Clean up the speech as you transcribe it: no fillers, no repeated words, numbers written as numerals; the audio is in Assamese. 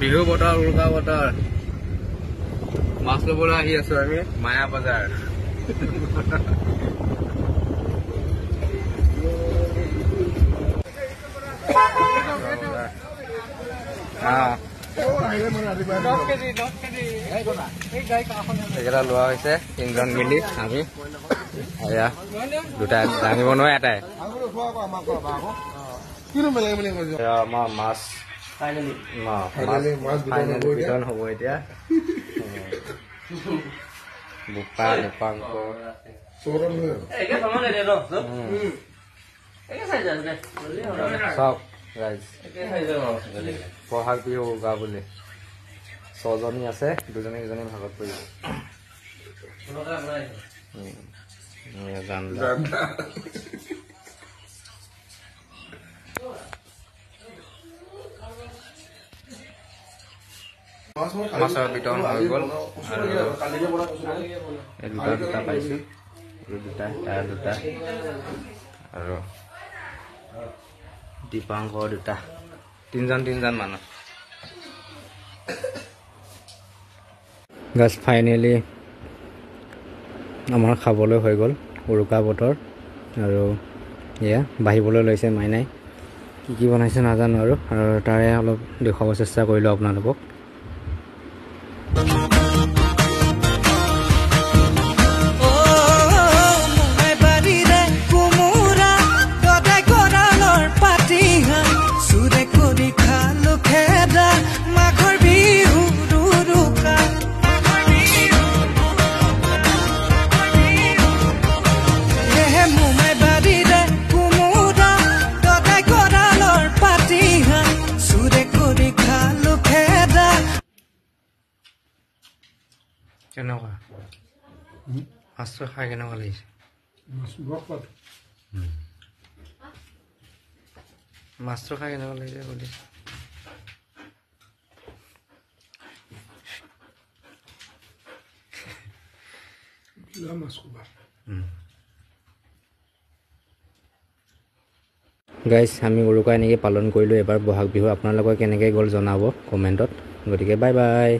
বিহু বতৰ উৰুকা বতৰ মাছ লবলৈ আহি আছো আমি মায়া বজাৰ এইকেইটা লোৱা হৈছে 3জন মিলি আমি এয়া দুটা দাঙিব নোৱাৰে এটাই আমাৰ মাছ বিতৰণ হ'ব এতিয়া বোকা দীপাংক চাওক ৰাইজ বহাগ বিহু উৰুকা বুলি 6জনী আছে 2জনী ভাগত পৰিব মাছৰ বিতৰণ হৈ গ'ল আৰু দুটা পাইছো দুটা আৰু দীপাংকৰ দুটা 3জন মানুহ গাছ ফাইনেলি আমাৰ খাবলৈ হৈ গ'ল উৰুকা বতৰ আৰু এয়া বাঢ়িবলৈ লৈছে মাইনাই কি বনাইছে নাজানো আৰু তাৰে অলপ দেখুৱাব চেষ্টা কৰিলোঁ আপোনালোকক কেনেকুৱা মাছটো খাই কেনেকুৱা লাগিছে মাছটো খাই কেনেকুৱা লাগিছে সুধিছে গাইজ আমি উৰুকা এনেকৈ পালন কৰিলোঁ এবাৰ বহাগ বিহু আপোনালোকৰ কেনেকৈ গ'ল জনাব কমেণ্টত গতিকে বাই বাই